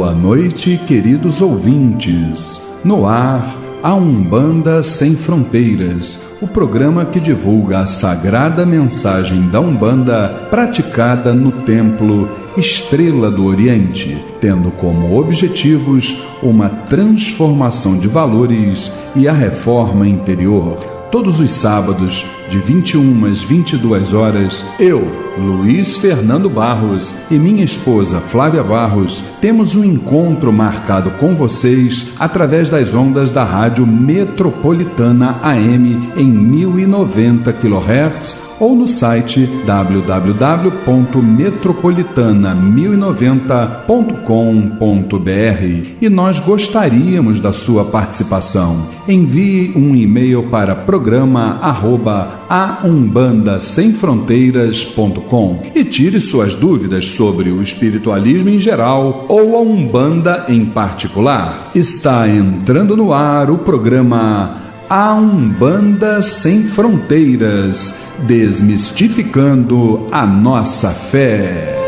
Boa noite, queridos ouvintes. No ar, a Umbanda Sem Fronteiras, o programa que divulga a sagrada mensagem da Umbanda praticada no Templo Estrela do Oriente, tendo como objetivos uma transformação de valores e a reforma interior. Todos os sábados, de 21 às 22 horas, eu, Luiz Fernando Barros, e minha esposa Flávia Barros, temos um encontro marcado com vocês através das ondas da Rádio Metropolitana AM em 1090 kHz ou no site www.metropolitana1090.com.br. E nós gostaríamos da sua participação. Envie um e-mail para programa@aumbandasemfronteiras.com e tire suas dúvidas sobre o espiritualismo em geral ou a Umbanda em particular. Está entrando no ar o programa A Umbanda Sem Fronteiras, desmistificando a nossa fé.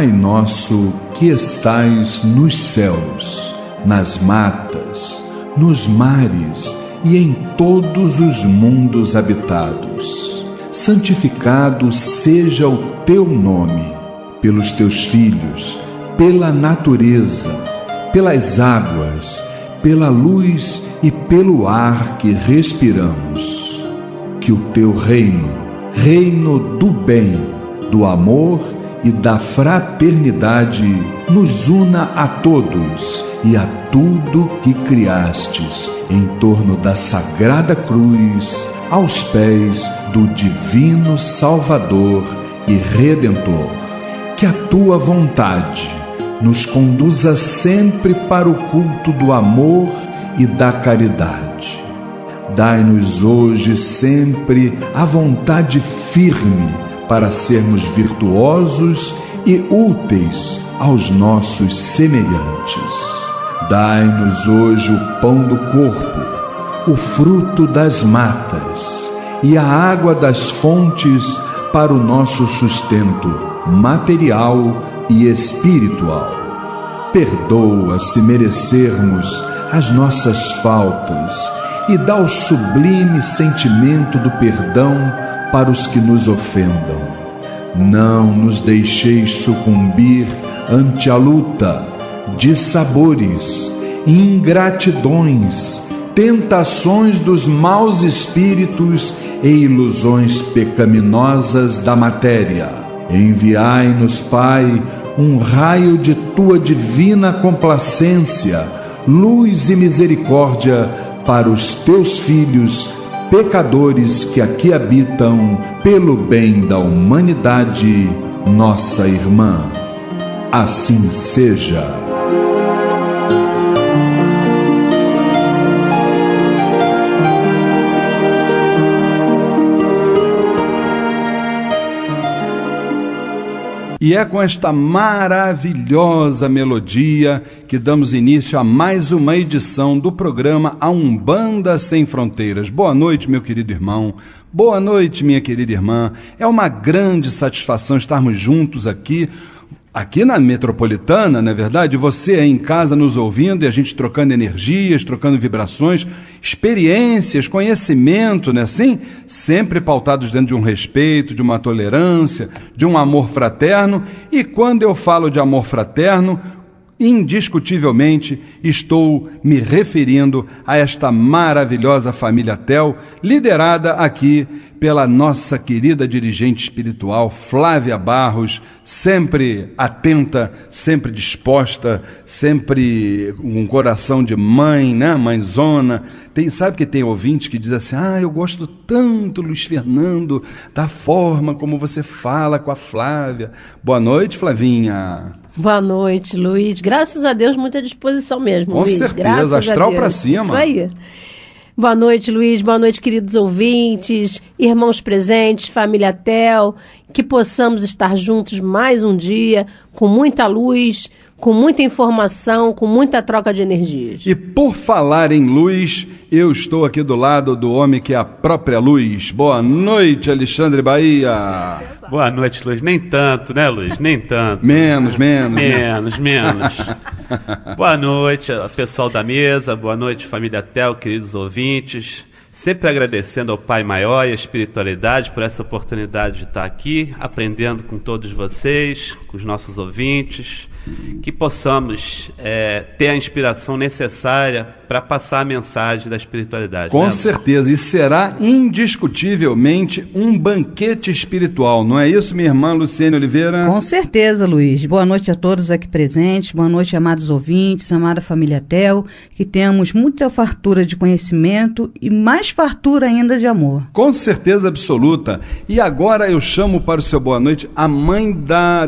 Pai nosso que estais nos céus, nas matas, nos mares e em todos os mundos habitados, santificado seja o teu nome, pelos teus filhos, pela natureza, pelas águas, pela luz e pelo ar que respiramos. Que o teu reino, reino do bem, do amor e da fraternidade, nos una a todos e a tudo que criastes em torno da Sagrada Cruz, aos pés do Divino Salvador e Redentor. Que a tua vontade nos conduza sempre para o culto do amor e da caridade. Dai-nos hoje sempre a vontade firme para sermos virtuosos e úteis aos nossos semelhantes. Dai-nos hoje o pão do corpo, o fruto das matas e a água das fontes para o nosso sustento material e espiritual. Perdoa se merecermos as nossas faltas e dá o sublime sentimento do perdão para os que nos ofendam. Não nos deixeis sucumbir ante a luta, dissabores, ingratidões, tentações dos maus espíritos e ilusões pecaminosas da matéria. Enviai-nos, Pai, um raio de tua divina complacência, luz e misericórdia para os teus filhos pecadores que aqui habitam, pelo bem da humanidade, nossa irmã. Assim seja. E é com esta maravilhosa melodia que damos início a mais uma edição do programa A Umbanda Sem Fronteiras. Boa noite, meu querido irmão. Boa noite, minha querida irmã. É uma grande satisfação estarmos juntos aqui na Metropolitana, não é verdade? Você aí em casa nos ouvindo e a gente trocando energias, trocando vibrações, experiências, conhecimento, né? Assim, sempre pautados dentro de um respeito, de uma tolerância, de um amor fraterno. E quando eu falo de amor fraterno, indiscutivelmente estou me referindo a esta maravilhosa família TEL, liderada aqui pela nossa querida dirigente espiritual Flávia Barros, sempre atenta, sempre disposta, sempre com um coração de mãe, né? Mãezona. Sabe que tem ouvinte que diz assim: eu gosto tanto, Luiz Fernando, da forma como você fala com a Flávia. Boa noite, Flavinha. Boa noite, Luiz. Graças a Deus, muita disposição mesmo, Com Luiz. certeza, astral para cima. Isso aí. Boa noite, Luiz. Boa noite, queridos ouvintes, irmãos presentes, família Tel. Que possamos estar juntos mais um dia, com muita luz, com muita informação, com muita troca de energias. E por falar em luz, eu estou aqui do lado do homem que é a própria luz. Boa noite, Alexandre Bahia. Boa noite, Luiz. Nem tanto, né, Luiz? Nem tanto. Menos. Boa noite, pessoal da mesa. Boa noite, família Tel, queridos ouvintes. Sempre agradecendo ao Pai Maior e à espiritualidade por essa oportunidade de estar aqui, aprendendo com todos vocês, com os nossos ouvintes, que possamos ter a inspiração necessária para passar a mensagem da espiritualidade. Com certeza, e será indiscutivelmente um banquete espiritual, não é isso, minha irmã Luciene Oliveira? Com certeza, Luiz. Boa noite a todos aqui presentes, boa noite, amados ouvintes, amada família Tel, que temos muita fartura de conhecimento e mais fartura ainda de amor. Com certeza absoluta. E agora eu chamo para o seu boa noite a mãe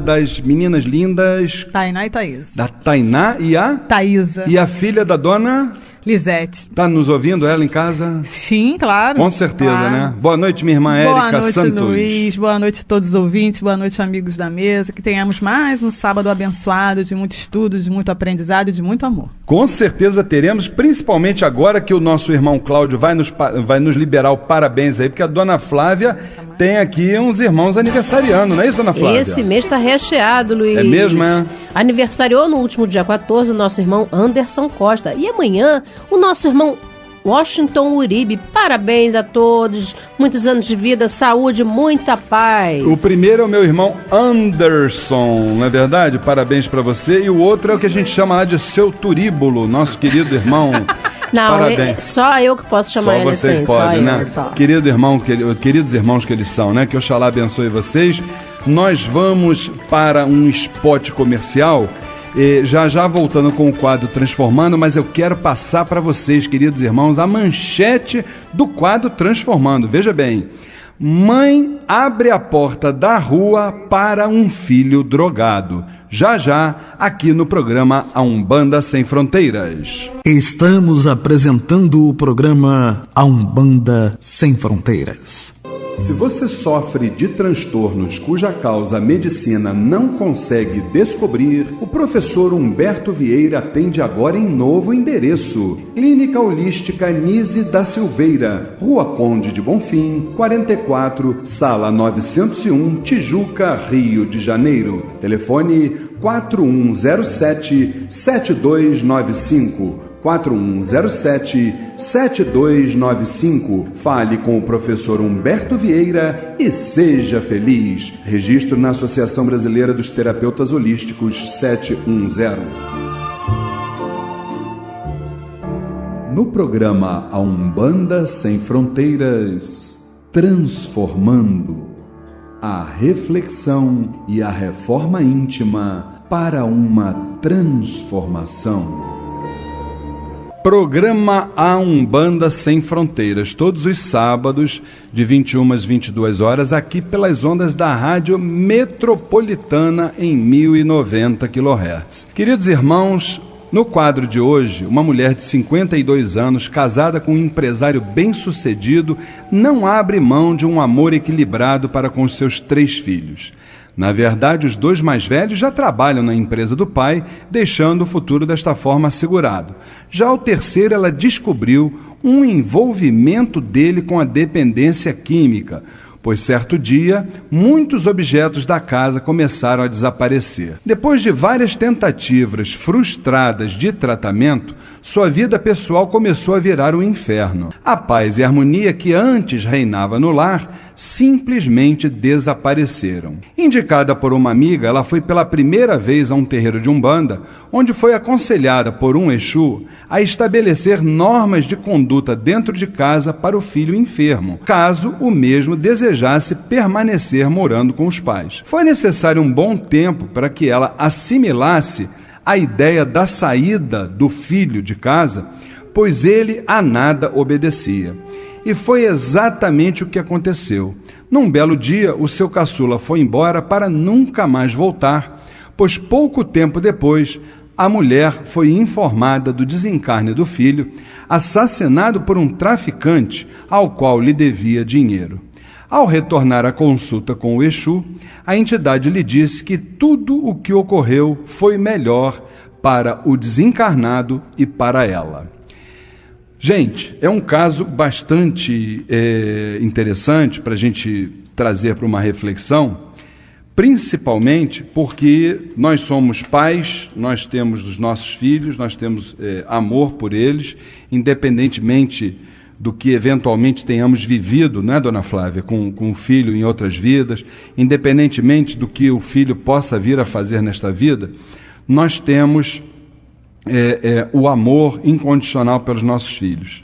das meninas lindas... Tainá e Thaís. Da Tainá e a... Thaísa. E a filha da dona... Lisete. Tá nos ouvindo ela em casa? Sim, claro. Com certeza, claro. Né? Boa noite, minha irmã Érica Santos. Boa noite, Luiz. Boa noite a todos os ouvintes. Boa noite, amigos da mesa. Que tenhamos mais um sábado abençoado, de muito estudo, de muito aprendizado e de muito amor. Com certeza teremos, principalmente agora que o nosso irmão Cláudio vai nos liberar o parabéns aí, porque a dona Flávia tem aqui uns irmãos aniversariando, não é isso, dona Flávia? Esse mês está recheado, Luiz. É mesmo, é? Aniversariou no último dia 14 o nosso irmão Anderson Costa. E amanhã, o nosso irmão Washington Uribe. Parabéns a todos, muitos anos de vida, saúde, muita paz. O primeiro é o meu irmão Anderson, não é verdade? Parabéns para você. E o outro é o que a gente chama lá de seu Turíbulo, nosso querido irmão. Não, só eu que posso chamar ele assim. Só você pode, né? Só. Queridos irmãos que eles são, né? Que Oxalá abençoe vocês. Nós vamos para um spot comercial, já voltando com o quadro Transformando, mas eu quero passar para vocês, queridos irmãos, a manchete do quadro Transformando. Veja bem, mãe abre a porta da rua para um filho drogado. Já, aqui no programa A Umbanda Sem Fronteiras. Estamos apresentando o programa A Umbanda Sem Fronteiras. Se você sofre de transtornos cuja causa a medicina não consegue descobrir, o professor Humberto Vieira atende agora em novo endereço. Clínica Holística Nise da Silveira, Rua Conde de Bonfim, 44, Sala 901, Tijuca, Rio de Janeiro. Telefone 4107-7295. 4107-7295. Fale com o professor Humberto Vieira e seja feliz. Registro na Associação Brasileira dos Terapeutas Holísticos 710. No programa A Umbanda Sem Fronteiras, Transformando, a reflexão e a reforma íntima para uma transformação. Programa A Umbanda Sem Fronteiras, todos os sábados, de 21 às 22 horas, aqui pelas ondas da Rádio Metropolitana em 1090 kHz. Queridos irmãos, no quadro de hoje, uma mulher de 52 anos, casada com um empresário bem-sucedido, não abre mão de um amor equilibrado para com os seus 3 filhos. Na verdade, os 2 mais velhos já trabalham na empresa do pai, deixando o futuro desta forma assegurado. Já o terceiro, ela descobriu um envolvimento dele com a dependência química, pois certo dia, muitos objetos da casa começaram a desaparecer. Depois de várias tentativas frustradas de tratamento, sua vida pessoal começou a virar um inferno. A paz e a harmonia que antes reinava no lar simplesmente desapareceram. Indicada por uma amiga, ela foi pela primeira vez a um terreiro de Umbanda, onde foi aconselhada por um Exu a estabelecer normas de conduta dentro de casa para o filho enfermo, caso o mesmo desejasse permanecer morando com os pais. Foi necessário um bom tempo para que ela assimilasse a ideia da saída do filho de casa, pois ele a nada obedecia. E foi exatamente o que aconteceu. Num belo dia, o seu caçula foi embora para nunca mais voltar, pois pouco tempo depois, a mulher foi informada do desencarne do filho, assassinado por um traficante ao qual lhe devia dinheiro. Ao retornar à consulta com o Exu, a entidade lhe disse que tudo o que ocorreu foi melhor para o desencarnado e para ela. Gente, é um caso bastante interessante para a gente trazer para uma reflexão, principalmente porque nós somos pais, nós temos os nossos filhos, nós temos amor por eles, independentemente do que eventualmente tenhamos vivido, né, dona Flávia, com o filho em outras vidas, independentemente do que o filho possa vir a fazer nesta vida, nós temos o amor incondicional pelos nossos filhos.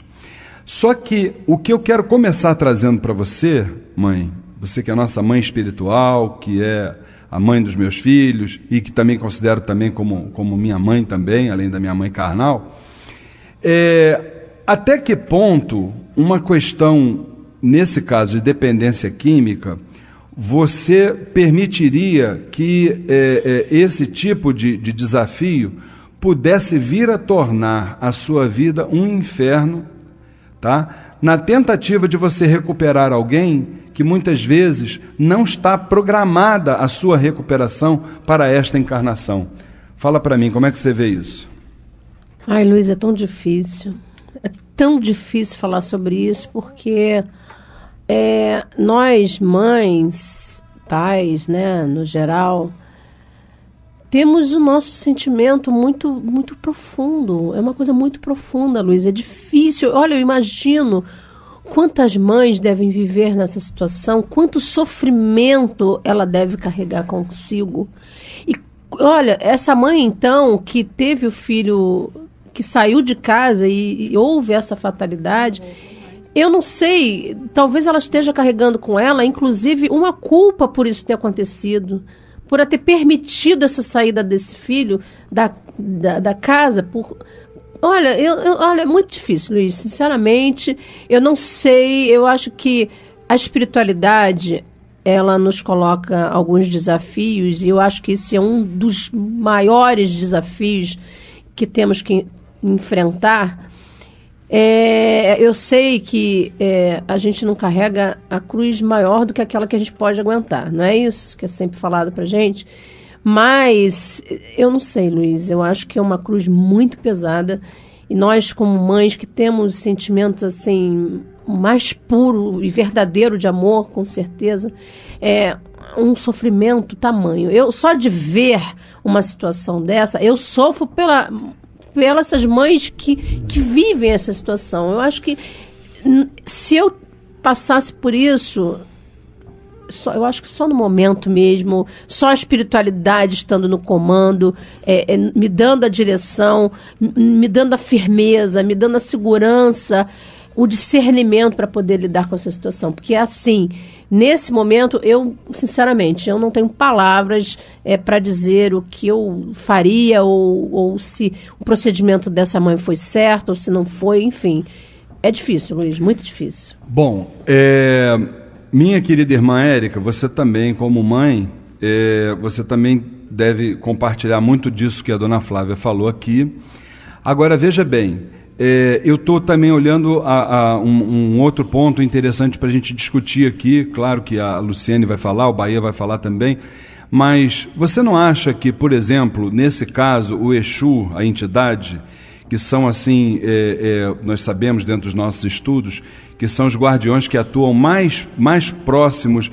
Só que o que eu quero começar trazendo para você, mãe, você que é a nossa mãe espiritual, que é a mãe dos meus filhos e que também considero também como minha mãe também, além da minha mãe carnal, até que ponto uma questão, nesse caso de dependência química, você permitiria que esse tipo de desafio pudesse vir a tornar a sua vida um inferno, tá? Na tentativa de você recuperar alguém que muitas vezes não está programada a sua recuperação para esta encarnação. Fala para mim, como é que você vê isso? Ai, Luiz, é tão difícil. É tão difícil falar sobre isso, porque nós, mães, pais, né, no geral, temos o nosso sentimento muito, muito profundo. É uma coisa muito profunda, Luiz. É difícil. Olha, eu imagino quantas mães devem viver nessa situação, quanto sofrimento ela deve carregar consigo. E olha, essa mãe, então, que teve o filho que saiu de casa e houve essa fatalidade, eu não sei, talvez ela esteja carregando com ela, inclusive, uma culpa por isso ter acontecido, por ela ter permitido essa saída desse filho da casa. Olha, olha, é muito difícil, Luiz, sinceramente, eu não sei, eu acho que a espiritualidade, ela nos coloca alguns desafios, e eu acho que esse é um dos maiores desafios que temos que enfrentar. Eu sei que a gente não carrega a cruz maior do que aquela que a gente pode aguentar, não é isso que é sempre falado pra gente? Mas eu não sei, Luiz, eu acho que é uma cruz muito pesada, e nós, como mães que temos sentimentos assim mais puro e verdadeiro de amor, com certeza, é um sofrimento tamanho. Eu só de ver uma situação dessa, eu sofro pelas essas mães que vivem essa situação. Eu acho que se eu passasse por isso, eu acho que só no momento mesmo, só a espiritualidade estando no comando, me dando a direção, me dando a firmeza, me dando a segurança, o discernimento para poder lidar com essa situação. Porque assim, nesse momento, eu, sinceramente, eu não tenho palavras para dizer o que eu faria, ou se o procedimento dessa mãe foi certo, ou se não foi, enfim. É difícil, Luiz, muito difícil. Bom, minha querida irmã Érica, você também, como mãe, você também deve compartilhar muito disso que a dona Flávia falou aqui. Agora, veja bem, eu estou também olhando um outro ponto interessante para a gente discutir aqui. Claro que a Luciene vai falar, o Bahia vai falar também, mas você não acha que, por exemplo, nesse caso, o Exu, a entidade, que são assim, nós sabemos dentro dos nossos estudos, que são os guardiões que atuam mais próximos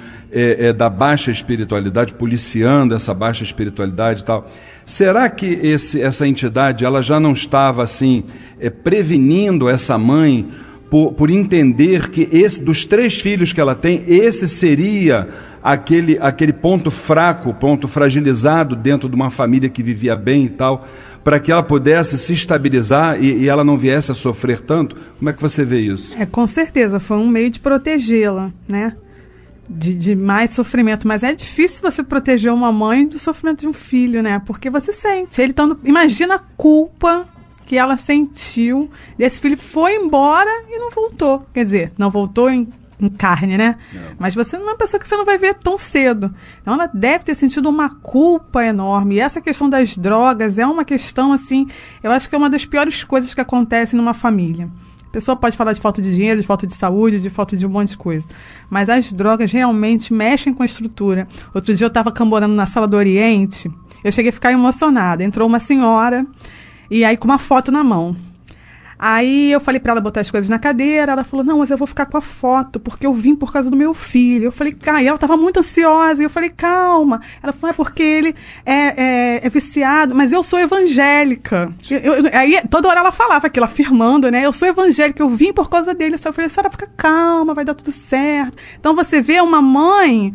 da baixa espiritualidade, policiando essa baixa espiritualidade e tal. Será que essa entidade ela já não estava assim prevenindo essa mãe por entender que dos 3 filhos que ela tem, esse seria aquele ponto fraco, ponto fragilizado dentro de uma família que vivia bem e tal, para que ela pudesse se estabilizar e ela não viesse a sofrer tanto? Como é que você vê isso? Com certeza, foi um meio de protegê-la, né? De mais sofrimento. Mas é difícil você proteger uma mãe do sofrimento de um filho, né? Porque você sente. Imagina a culpa que ela sentiu. Esse filho foi embora e não voltou. Quer dizer, não voltou em carne, né? Mas você não é uma pessoa que você não vai ver tão cedo. Então ela deve ter sentido uma culpa enorme. E essa questão das drogas é uma questão, assim, eu acho que é uma das piores coisas que acontecem numa família. A pessoa pode falar de falta de dinheiro, de falta de saúde, de falta de um monte de coisa. Mas as drogas realmente mexem com a estrutura. Outro dia eu estava camborando na Sala do Oriente, eu cheguei a ficar emocionada. Entrou uma senhora, e aí com uma foto na mão. Aí eu falei para ela botar as coisas na cadeira, ela falou, não, mas eu vou ficar com a foto, porque eu vim por causa do meu filho. Eu falei, e ela estava muito ansiosa, e eu falei, calma. Ela falou, é porque ele é viciado, mas eu sou evangélica. Aí toda hora ela falava aquilo, afirmando, né, eu sou evangélica, eu vim por causa dele. Eu falei, a senhora fica calma, vai dar tudo certo. Então você vê uma mãe,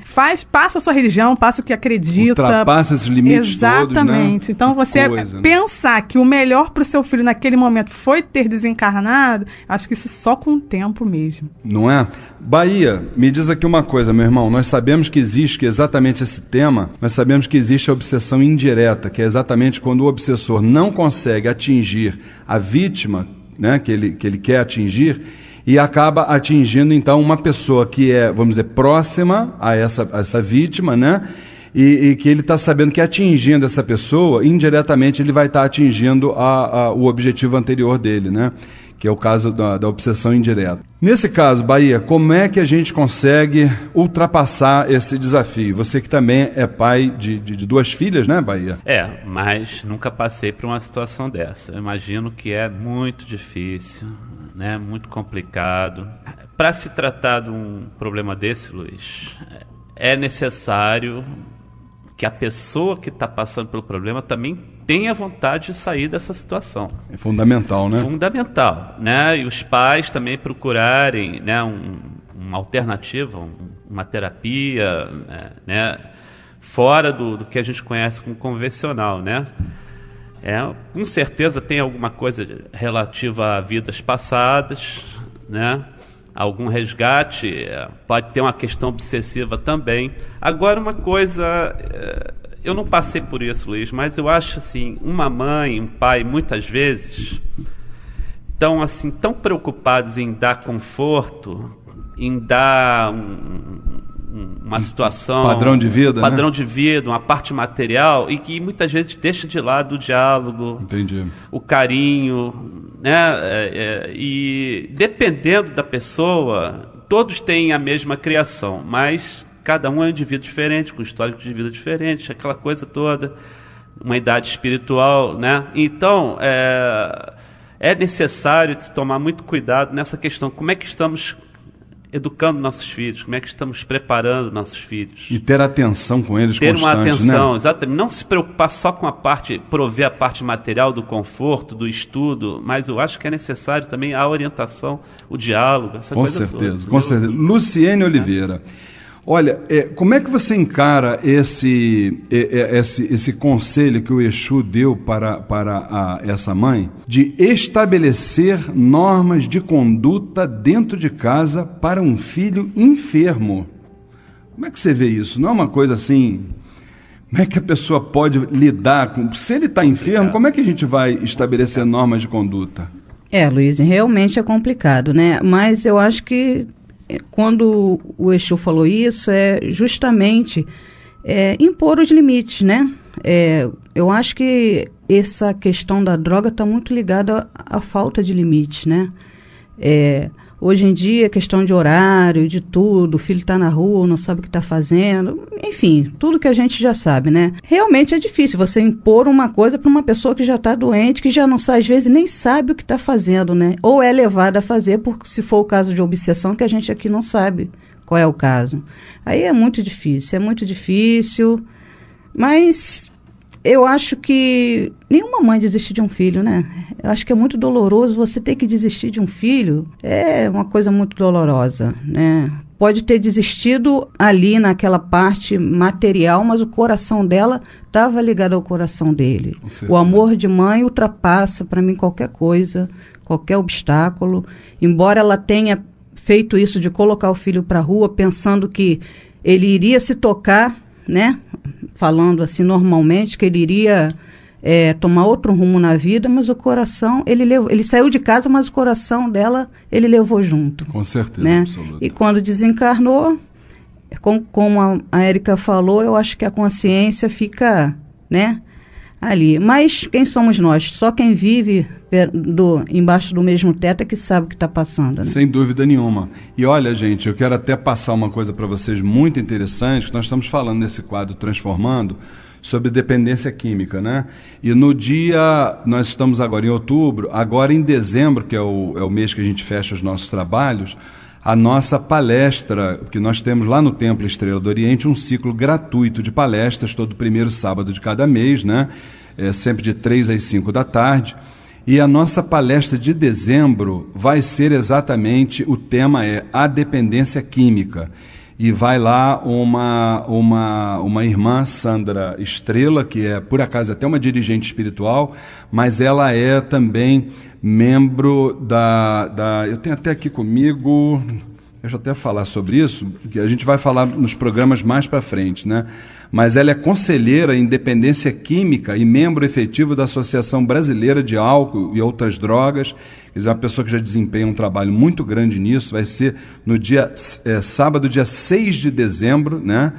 passa a sua religião, passa o que acredita. Ultrapassa esses limites. Exatamente. Todos, né? Então você pensar que o melhor para o seu filho naquele momento foi ter desencarnado, acho que isso só com o tempo mesmo. Não é? Bahia, me diz aqui uma coisa, meu irmão, nós sabemos que existe exatamente esse tema, nós sabemos que existe a obsessão indireta, que é exatamente quando o obsessor não consegue atingir a vítima, né, que ele quer atingir, e acaba atingindo então uma pessoa que é, vamos dizer, próxima a essa vítima, né? E que ele está sabendo que atingindo essa pessoa, indiretamente ele vai estar atingindo o objetivo anterior dele, né? Que é o caso da obsessão indireta. Nesse caso, Bahia, como é que a gente consegue ultrapassar esse desafio? Você que também é pai de 2 filhas, né, Bahia? Mas nunca passei por uma situação dessa. Eu imagino que é muito difícil, né? Muito complicado. Para se tratar de um problema desse, Luiz, é necessário que a pessoa que está passando pelo problema também tenha vontade de sair dessa situação. É fundamental, né? Fundamental, né? E os pais também procurarem, né, uma alternativa, uma terapia, né, fora do que a gente conhece como convencional, né? Com certeza tem alguma coisa relativa a vidas passadas, né? Algum resgate, pode ter uma questão obsessiva também. Agora, uma coisa, eu não passei por isso, Luiz, mas eu acho assim, uma mãe, um pai, muitas vezes, tão preocupados em dar conforto, em dar uma situação... Padrão de vida, padrão, né? de vida, uma parte material, e que muitas vezes deixa de lado o diálogo, entendi, o carinho, né? E dependendo da pessoa, todos têm a mesma criação, mas cada um é um indivíduo diferente, com histórico de vida diferente, aquela coisa toda, uma idade espiritual, né? Então, é necessário tomar muito cuidado nessa questão. Como é que estamos educando nossos filhos, como é que estamos preparando nossos filhos. E ter atenção com eles constante, né? Ter uma atenção, exatamente. Não se preocupar só com prover a parte material do conforto, do estudo, mas eu acho que é necessário também a orientação, o diálogo, essa coisa toda. Com certeza. Luciene Oliveira, olha, como é que você encara esse conselho que o Exu deu para essa mãe de estabelecer normas de conduta dentro de casa para um filho enfermo? Como é que você vê isso? Não é uma coisa assim... Como é que a pessoa pode lidar com... Se ele está enfermo, como é que a gente vai estabelecer normas de conduta? Luiz, realmente é complicado, né? Mas eu acho que quando o Exu falou isso, é justamente impor os limites, né? Eu acho que essa questão da droga está muito ligada à falta de limites, né? Hoje em dia, questão de horário, de tudo, o filho está na rua, não sabe o que está fazendo, enfim, tudo que a gente já sabe, né? Realmente é difícil você impor uma coisa para uma pessoa que já está doente, que já não sabe, às vezes nem sabe o que está fazendo, né? Ou é levada a fazer, porque se for o caso de obsessão, que a gente aqui não sabe qual é o caso. Aí é muito difícil, mas... Eu acho que nenhuma mãe desiste de um filho, né? Eu acho que é muito doloroso você ter que desistir de um filho. É uma coisa muito dolorosa, né? Pode ter desistido ali naquela parte material, mas o coração dela estava ligado ao coração dele. O amor de mãe ultrapassa, para mim, qualquer coisa, qualquer obstáculo. Embora ela tenha feito isso de colocar o filho para a rua, pensando que ele iria se tocar, né? Falando assim normalmente, que ele iria tomar outro rumo na vida, mas o coração, ele saiu de casa, mas o coração dela, ele levou junto. Com certeza, né? absoluta. E quando desencarnou, como a Érica falou, eu acho que a consciência fica, né, ali. Mas quem somos nós? Só quem vive embaixo do mesmo teto é que sabe o que está passando. Né? Sem dúvida nenhuma. E olha, gente, eu quero até passar uma coisa para vocês muito interessante, que nós estamos falando nesse quadro Transformando, sobre dependência química, né? E no dia, nós estamos agora em outubro, agora em dezembro, que é o mês que a gente fecha os nossos trabalhos, a nossa palestra, que nós temos lá no Templo Estrela do Oriente, um ciclo gratuito de palestras, todo primeiro sábado de cada mês, né? Sempre de 3 às 5 da tarde. E a nossa palestra de dezembro vai ser exatamente, o tema é a dependência química. E vai lá uma irmã, Sandra Estrela, que é, por acaso, até uma dirigente espiritual, mas ela é também membro eu tenho até aqui comigo, deixa eu até falar sobre isso, que a gente vai falar nos programas mais para frente, né? Mas ela é conselheira em dependência química e membro efetivo da Associação Brasileira de Álcool e Outras Drogas. Quer dizer, uma pessoa que já desempenha um trabalho muito grande nisso. Vai ser no sábado, dia 6 de dezembro, né?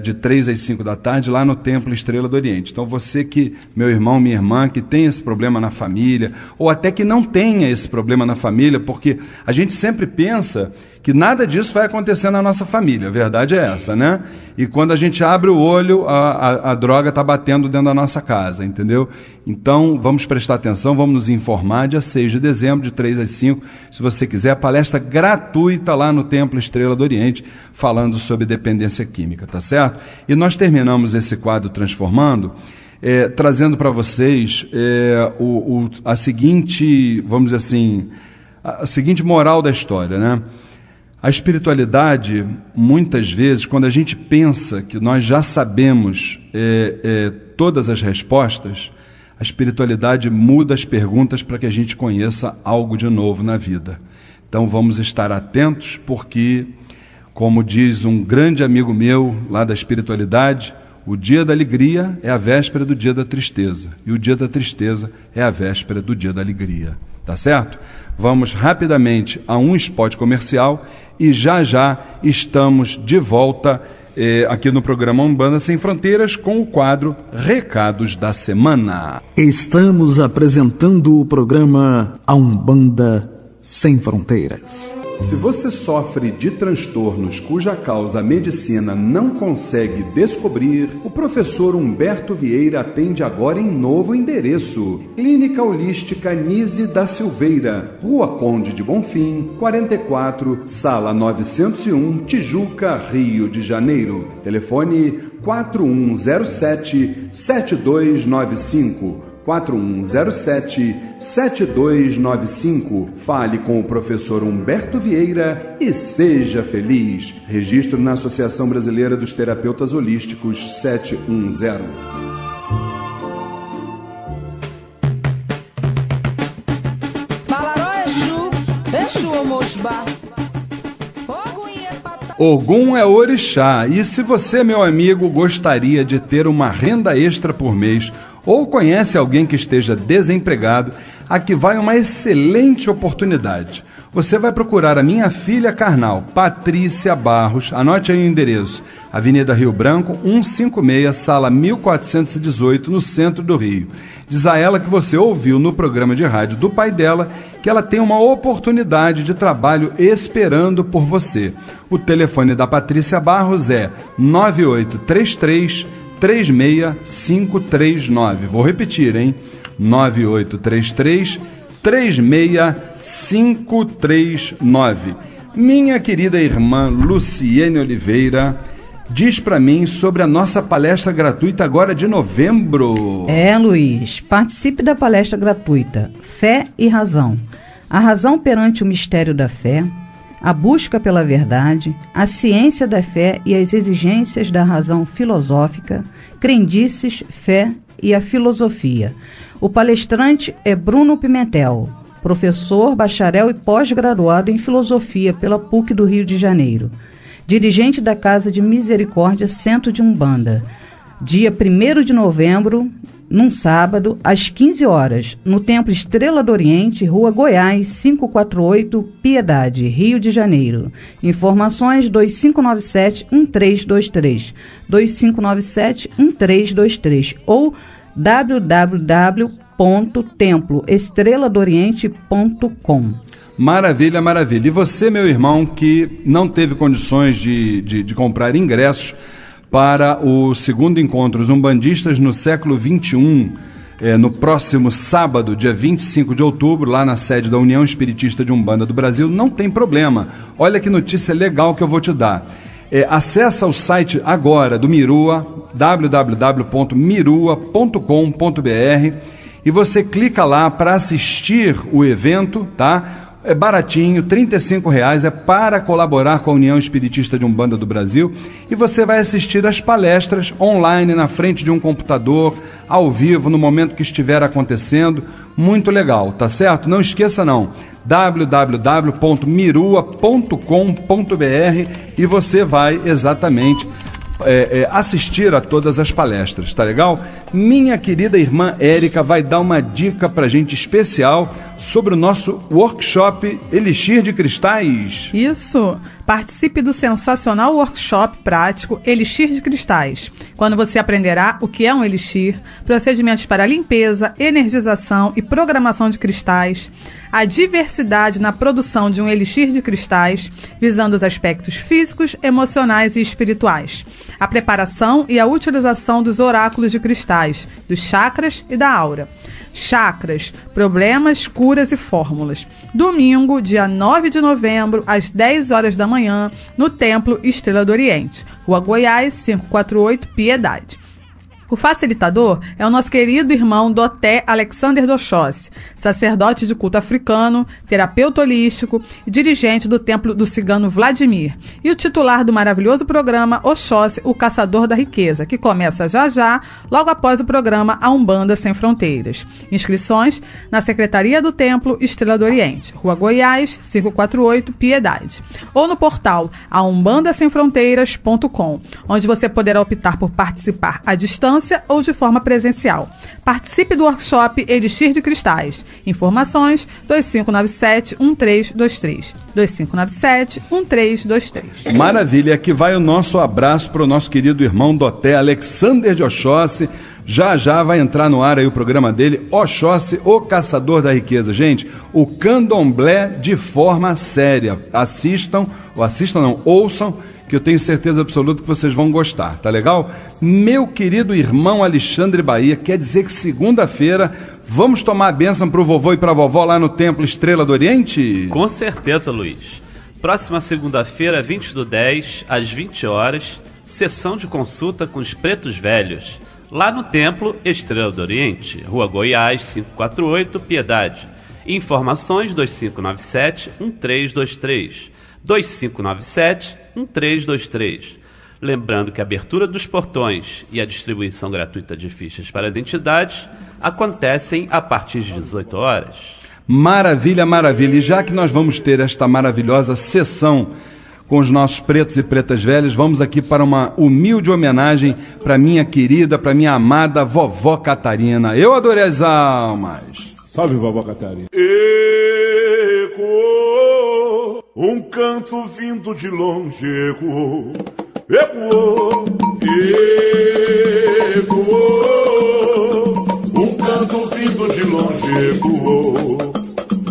De 3 às 5 da tarde, lá no Templo Estrela do Oriente. Então, você que, meu irmão, minha irmã, que tem esse problema na família, ou até que não tenha esse problema na família, porque a gente sempre pensa que nada disso vai acontecer na nossa família, a verdade é essa, né? E quando a gente abre o olho, a droga está batendo dentro da nossa casa, entendeu? Então, vamos prestar atenção, vamos nos informar, dia 6 de dezembro, de 3 às 5, se você quiser, a palestra gratuita lá no Templo Estrela do Oriente, falando sobre dependência química, tá certo? E nós terminamos esse quadro Transformando, trazendo para vocês a seguinte, vamos dizer assim, a seguinte moral da história, né? A espiritualidade, muitas vezes, quando a gente pensa que nós já sabemos todas as respostas, a espiritualidade muda as perguntas para que a gente conheça algo de novo na vida. Então vamos estar atentos, porque, como diz um grande amigo meu lá da espiritualidade, o dia da alegria é a véspera do dia da tristeza, e o dia da tristeza é a véspera do dia da alegria. Tá certo? Vamos rapidamente a um spot comercial e já estamos de volta aqui no programa Umbanda Sem Fronteiras com o quadro Recados da Semana. Estamos apresentando o programa A Umbanda Sem Fronteiras. Se você sofre de transtornos cuja causa a medicina não consegue descobrir, o professor Humberto Vieira atende agora em novo endereço. Clínica Holística Nise da Silveira, Rua Conde de Bonfim, 44, Sala 901, Tijuca, Rio de Janeiro. Telefone 4107-7295. 4107-7295. Fale com o professor Humberto Vieira e seja feliz. Registro na Associação Brasileira dos Terapeutas Holísticos 710. Ogum é orixá, e se você, meu amigo, gostaria de ter uma renda extra por mês ou conhece alguém que esteja desempregado, aqui vai uma excelente oportunidade. Você vai procurar a minha filha carnal, Patrícia Barros, anote aí o endereço, Avenida Rio Branco, 156, sala 1418, no centro do Rio. Diz a ela que você ouviu no programa de rádio do pai dela que ela tem uma oportunidade de trabalho esperando por você. O telefone da Patrícia Barros é 9833-36539. Vou repetir, hein? 9833-36539. Minha querida irmã Luciene Oliveira diz para mim sobre a nossa palestra gratuita agora de novembro. Luiz, participe da palestra gratuita Fé e Razão. A razão perante o mistério da fé, a busca pela verdade, a ciência da fé e as exigências da razão filosófica, crendices, fé e a filosofia. O palestrante é Bruno Pimentel, professor, bacharel e pós-graduado em filosofia pela PUC do Rio de Janeiro. Dirigente da Casa de Misericórdia, Centro de Umbanda. Dia 1º de novembro, num sábado, às 15 horas, no Templo Estrela do Oriente, Rua Goiás, 548, Piedade, Rio de Janeiro. Informações 2597-1323, 2597-1323 ou www.temploestreladoriente.com. Maravilha, maravilha. E você, meu irmão, que não teve condições de comprar ingressos para o segundo encontro Umbandistas no século XXI, no próximo sábado, dia 25 de outubro, lá na sede da União Espiritista de Umbanda do Brasil, não tem problema. Olha que notícia legal que eu vou te dar. Acessa o site agora do Mirua, www.mirua.com.br, e você clica lá para assistir o evento, tá? É baratinho, R$35, é para colaborar com a União Espiritista de Umbanda do Brasil, e você vai assistir as palestras online na frente de um computador, ao vivo, no momento que estiver acontecendo. Muito legal, tá certo? Não esqueça não, www.mirua.com.br, e você vai exatamente assistir a todas as palestras, tá legal? Minha querida irmã Érica vai dar uma dica pra gente especial sobre o nosso workshop Elixir de Cristais. Isso! Participe do sensacional workshop prático Elixir de Cristais, quando você aprenderá o que é um elixir, procedimentos para limpeza, energização e programação de cristais, a diversidade na produção de um elixir de cristais, visando os aspectos físicos, emocionais e espirituais, a preparação e a utilização dos oráculos de cristais, dos chakras e da aura. Chakras, problemas, curas e fórmulas. Domingo, dia 9 de novembro, às 10 horas da manhã, no Templo Estrela do Oriente, Rua Goiás, 548, Piedade. O facilitador é o nosso querido irmão Doté Alexander Doxossi, sacerdote de culto africano, terapeuta holístico e dirigente do Templo do Cigano Vladimir, e o titular do maravilhoso programa Oxóssi, o Caçador da Riqueza, que começa já, logo após o programa A Umbanda Sem Fronteiras. Inscrições na Secretaria do Templo Estrela do Oriente, Rua Goiás, 548, Piedade, ou no portal aumbandasemfronteiras.com, onde você poderá optar por participar à distância ou de forma presencial. Participe do workshop Elixir de Cristais. Informações 2597-1323. 2597-1323. Maravilha, aqui vai o nosso abraço para o nosso querido irmão Doté Alexander de Oxóssi. Já vai entrar no ar aí o programa dele, Oxóssi, o Caçador da Riqueza. Gente, o candomblé de forma séria. Ouçam, que eu tenho certeza absoluta que vocês vão gostar, tá legal? Meu querido irmão Alexandre Bahia, quer dizer que segunda-feira vamos tomar a bênção pro vovô e pra vovó lá no Templo Estrela do Oriente? Com certeza, Luiz. Próxima segunda-feira, 20/10, às 20 horas, sessão de consulta com os pretos velhos, lá no Templo Estrela do Oriente, Rua Goiás, 548, Piedade. Informações 2597-1323. 2597-1323. Lembrando que a abertura dos portões e a distribuição gratuita de fichas para as entidades acontecem a partir de 18 horas. Maravilha, maravilha. E já que nós vamos ter esta maravilhosa sessão com os nossos pretos e pretas velhos, vamos aqui para uma humilde homenagem para minha querida, para minha amada vovó Catarina. Eu adorei as almas. Salve, vovó Catarina. Ecoou, um canto vindo de longe, ecoou, ecoou, ecoou, um canto vindo de longe, ecoou,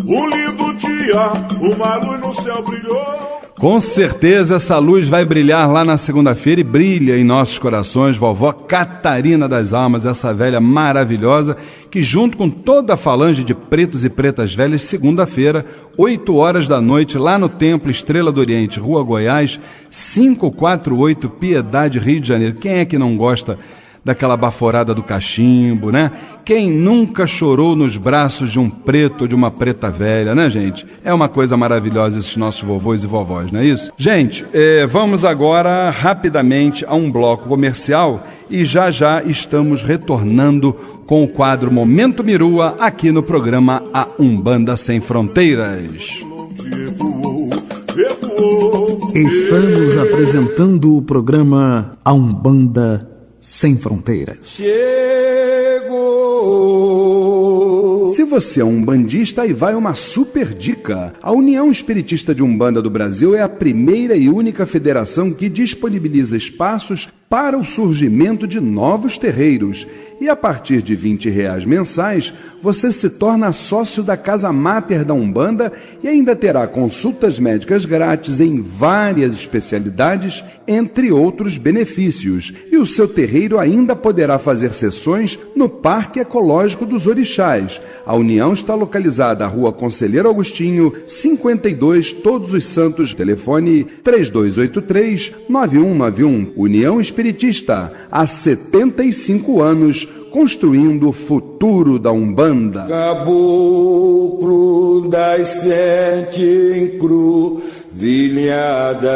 um lindo dia, uma luz no céu brilhou. Com certeza essa luz vai brilhar lá na segunda-feira e brilha em nossos corações, vovó Catarina das Almas, essa velha maravilhosa, que junto com toda a falange de pretos e pretas velhas, segunda-feira, 8 horas da noite, lá no Templo Estrela do Oriente, Rua Goiás, 548, Piedade, Rio de Janeiro. Quem é que não gosta daquela baforada do cachimbo, né? Quem nunca chorou nos braços de um preto ou de uma preta velha, né, gente? É uma coisa maravilhosa esses nossos vovôs e vovós, não é isso? Gente, vamos agora rapidamente a um bloco comercial e já estamos retornando com o quadro Momento Mirua aqui no programa A Umbanda Sem Fronteiras. Estamos apresentando o programa A Umbanda Sem Fronteiras. Chegou Se você é um umbandista, aí vai uma super dica. A União Espiritista de Umbanda do Brasil é a primeira e única federação que disponibiliza espaços para o surgimento de novos terreiros. E a partir de R$20 mensais, você se torna sócio da Casa Máter da Umbanda e ainda terá consultas médicas grátis em várias especialidades, entre outros benefícios. E o seu terreiro ainda poderá fazer sessões no Parque Ecológico dos Orixás. A União está localizada à Rua Conselheiro Agostinho, 52, Todos os Santos, telefone 3283-9191. União Espiritista, há 75 anos, construindo o futuro da Umbanda. Caboclo das 7 encruzilhadas.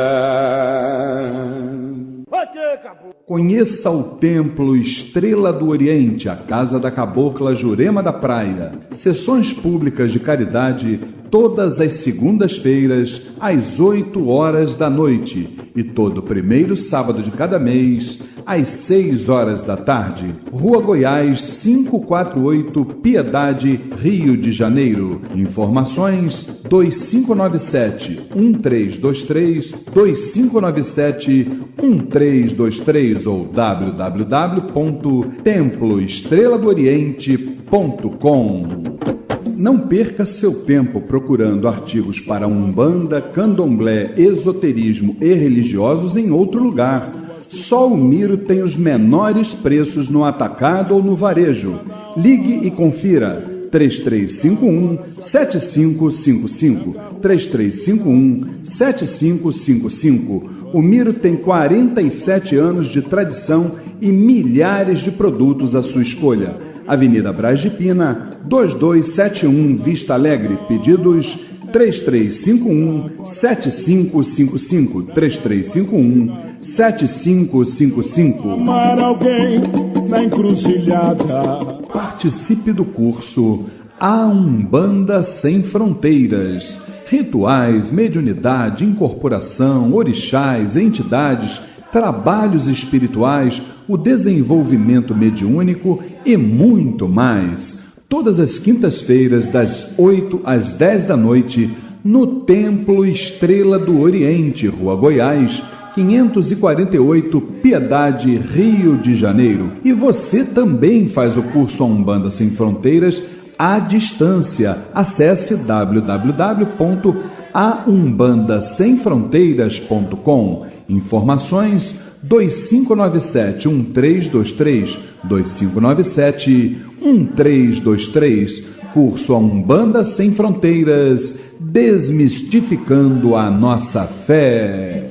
Conheça o Templo Estrela do Oriente, a Casa da Cabocla Jurema da Praia. Sessões públicas de caridade todas as segundas-feiras, às 8 horas da noite. E todo primeiro sábado de cada mês, às 6 horas da tarde. Rua Goiás, 548, Piedade, Rio de Janeiro. Informações 2597-1323, 2597-1323 ou www.temploestreladooriente.com. Não perca seu tempo procurando artigos para Umbanda, Candomblé, esoterismo e religiosos em outro lugar. Só o Miro tem os menores preços no atacado ou no varejo. Ligue e confira. 3351-7555. 3351-7555. O Miro tem 47 anos de tradição e milhares de produtos à sua escolha. Avenida Braz de Pina, 2271, Vista Alegre. Pedidos 3351-7555. 3351-7555. Amar alguém na encruzilhada. Participe do curso A Umbanda Sem Fronteiras. Rituais, mediunidade, incorporação, orixás, entidades, trabalhos espirituais, o desenvolvimento mediúnico e muito mais. Todas as quintas-feiras, das 8 às 10 da noite, no Templo Estrela do Oriente, Rua Goiás, 548, Piedade, Rio de Janeiro. E você também faz o curso A Umbanda Sem Fronteiras à distância. Acesse www.aumbandasemfronteiras.com. Informações 2597-1323, 2597-1323. Curso A Umbanda Sem Fronteiras, desmistificando a nossa fé.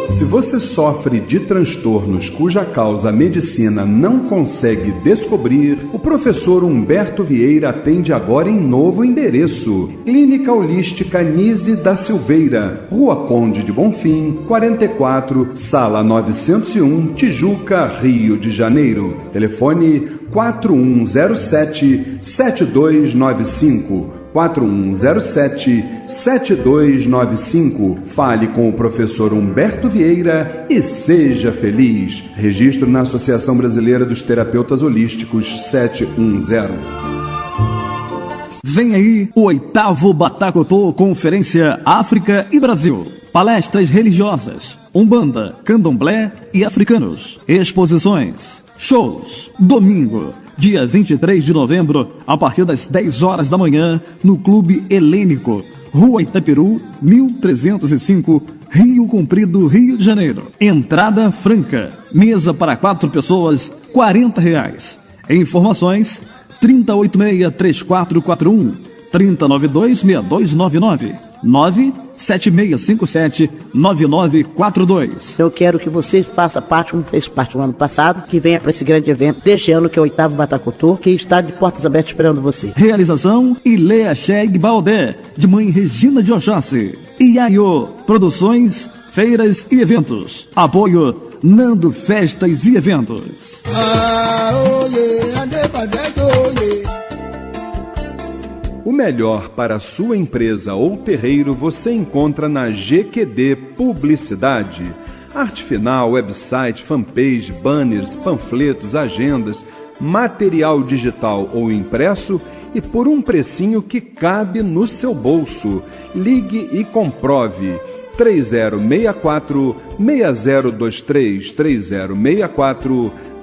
Se você sofre de transtornos cuja causa a medicina não consegue descobrir, o professor Humberto Vieira atende agora em novo endereço. Clínica Holística Nise da Silveira, Rua Conde de Bonfim, 44, Sala 901, Tijuca, Rio de Janeiro. Telefone 4107-7295. 4107-7295. Fale com o professor Humberto Vieira e seja feliz. Registro na Associação Brasileira dos Terapeutas Holísticos 710. Vem aí o 8º Batacotô Conferência África e Brasil. Palestras religiosas, Umbanda, Candomblé e africanos. Exposições, shows. Domingo, dia 23 de novembro, a partir das 10 horas da manhã, no Clube Helênico, Rua Itaperu, 1305, Rio Comprido, Rio de Janeiro. Entrada franca. Mesa para 4 pessoas, R$40. Informações 3086-3441, 3092-6299, 97657-9942. Eu quero que você faça parte, como fez parte no ano passado, que venha para esse grande evento deste ano, que é o 8º Batacotô, que está de portas abertas esperando você. Realização Ilea Cheg Baudé, de mãe Regina de Oxóssi. Iaio Produções, Feiras e Eventos. Apoio Nando Festas e Eventos. O melhor para a sua empresa ou terreiro você encontra na GQD Publicidade. arte final, website, fanpage, banners, panfletos, agendas, material digital ou impresso e por um precinho que cabe no seu bolso. Ligue e comprove. 3064-6023,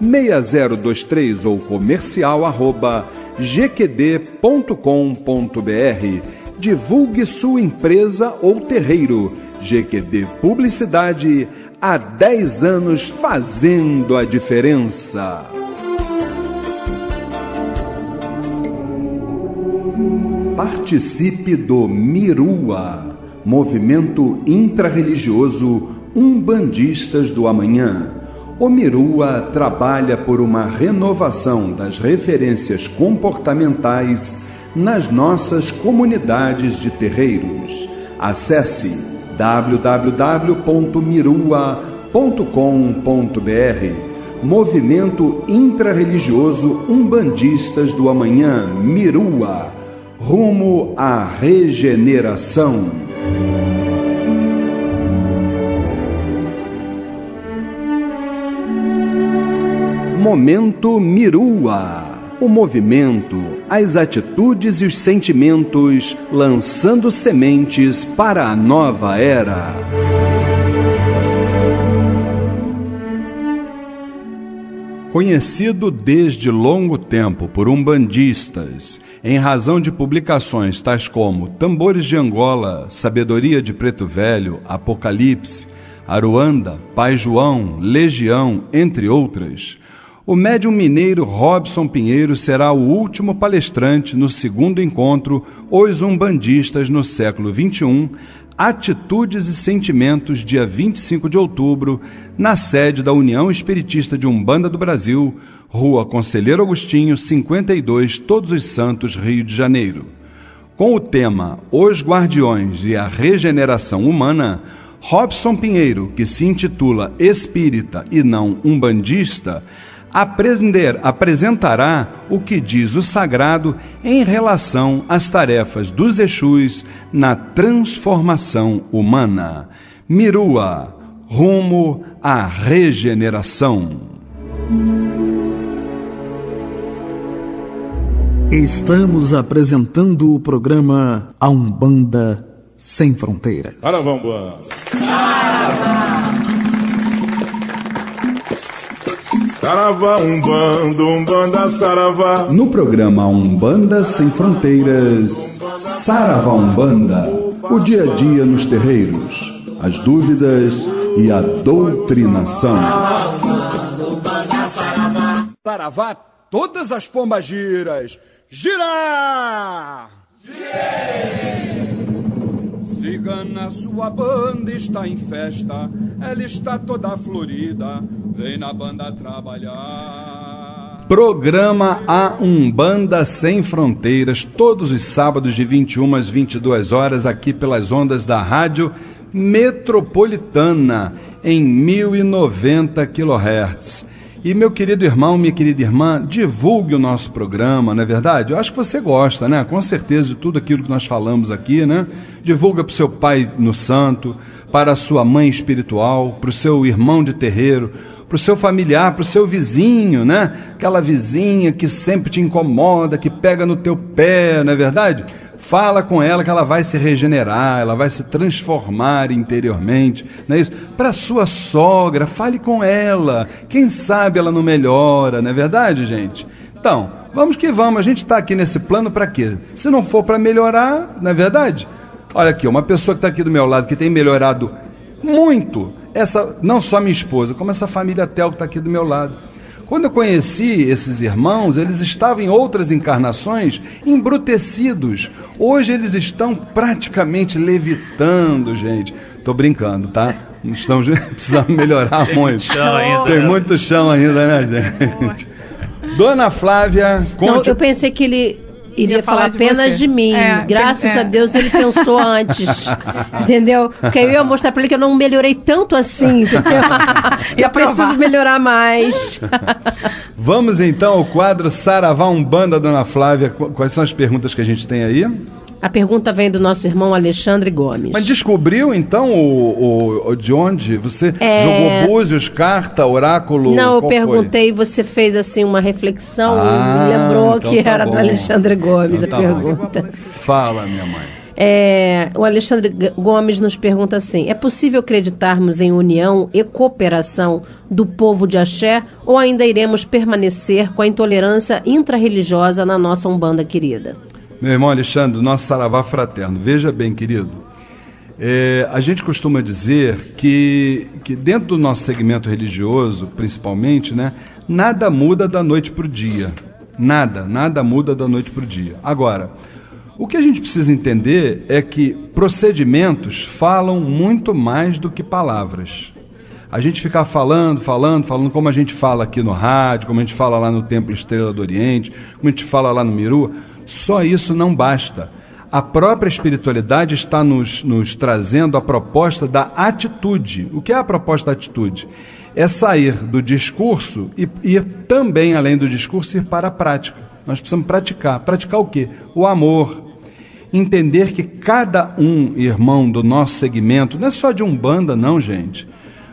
3064-6023 ou comercial@gqd.com.br. Divulgue sua empresa ou terreiro. GQD Publicidade, há 10 anos fazendo a diferença. Participe do Mirua, movimento intrarreligioso Umbandistas do Amanhã. O Mirua trabalha por uma renovação das referências comportamentais nas nossas comunidades de terreiros. Acesse www.mirua.com.br. Movimento intrarreligioso Umbandistas do Amanhã, Mirua, rumo à regeneração. Momento Mirua. O movimento, as atitudes e os sentimentos lançando sementes para a nova era. Conhecido desde longo tempo por umbandistas, em razão de publicações tais como Tambores de Angola, Sabedoria de Preto Velho, Apocalipse, Aruanda, Pai João, Legião, entre outras, o médium mineiro Robson Pinheiro será o último palestrante no segundo encontro Os Umbandistas no século XXI, Atitudes e Sentimentos, dia 25 de outubro, na sede da União Espiritista de Umbanda do Brasil, Rua Conselheiro Agostinho, 52, Todos os Santos, Rio de Janeiro. Com o tema Os Guardiões e a Regeneração Humana, Robson Pinheiro, que se intitula Espírita e não Umbandista, apresentará o que diz o sagrado em relação às tarefas dos Exus na transformação humana. Mirua, rumo à regeneração. Estamos apresentando o programa A Umbanda Sem Fronteiras. Saravá, Umbanda. Saravá, Umbanda, Umbanda, Saravá. No programa Umbanda Sem Fronteiras, Saravá Umbanda, o dia a dia nos terreiros, as dúvidas e a doutrinação. Saravá, todas as pombagiras, gira! Cigana, sua banda está em festa, ela está toda florida, vem na banda trabalhar. Programa A Umbanda Sem Fronteiras, todos os sábados de 21 às 22 horas, aqui pelas ondas da Rádio Metropolitana, em 1090 kHz. E meu querido irmão, minha querida irmã, divulgue o nosso programa, não é verdade? Eu acho que você gosta, né? Com certeza, de tudo aquilo que nós falamos aqui, né? Divulga para o seu pai no santo, para a sua mãe espiritual, para o seu irmão de terreiro, para o seu familiar, para o seu vizinho, né? Aquela vizinha que sempre te incomoda, que pega no teu pé, não é verdade? Fala com ela que ela vai se regenerar, ela vai se transformar interiormente, não é isso? Para sua sogra, fale com ela, quem sabe ela não melhora, não é verdade, gente? Então, vamos que vamos, a gente está aqui nesse plano para quê? Se não for para melhorar, não é verdade? Olha aqui, uma pessoa que está aqui do meu lado, que tem melhorado muito, essa, não só minha esposa, como essa família Tel que está aqui do meu lado. Quando eu conheci esses irmãos, eles estavam em outras encarnações embrutecidos. Hoje eles estão praticamente levitando, gente. Tô brincando, tá? Estamos precisando melhorar muito. Tem muito chão ainda, né, gente? Dona Flávia, conte... Não, eu pensei que ele iria falar apenas de mim. Graças a Deus ele pensou antes. Entendeu? Porque eu ia mostrar pra ele que eu não melhorei tanto assim. Entendeu? Eu preciso melhorar mais. Vamos então ao quadro Saravá Umbanda, Dona Flávia. Quais são as perguntas que a gente tem aí? A pergunta vem do nosso irmão Alexandre Gomes. Mas descobriu, então, o de onde? Você jogou búzios, carta, oráculo? Não, eu perguntei, você fez assim uma reflexão e lembrou então que era do Alexandre Gomes então a pergunta. Fala, minha mãe. O Alexandre Gomes nos pergunta assim: é possível acreditarmos em união e cooperação do povo de Axé ou ainda iremos permanecer com a intolerância intrarreligiosa na nossa Umbanda querida? Meu irmão Alexandre, nosso saravá fraterno, veja bem, querido, a gente costuma dizer que dentro do nosso segmento religioso, principalmente, né, nada muda da noite para o dia. Nada muda da noite para o dia. Agora, o que a gente precisa entender é que procedimentos falam muito mais do que palavras. A gente ficar falando, como a gente fala aqui no rádio, como a gente fala lá no Templo Estrela do Oriente, como a gente fala lá no Miru, só isso não basta. A própria espiritualidade está nos trazendo a proposta da atitude. O que é a proposta da atitude? É sair do discurso e ir também, além do discurso, ir para a prática. Nós precisamos praticar. Praticar o quê? O amor. Entender que cada irmão do nosso segmento, não é só de Umbanda não, gente,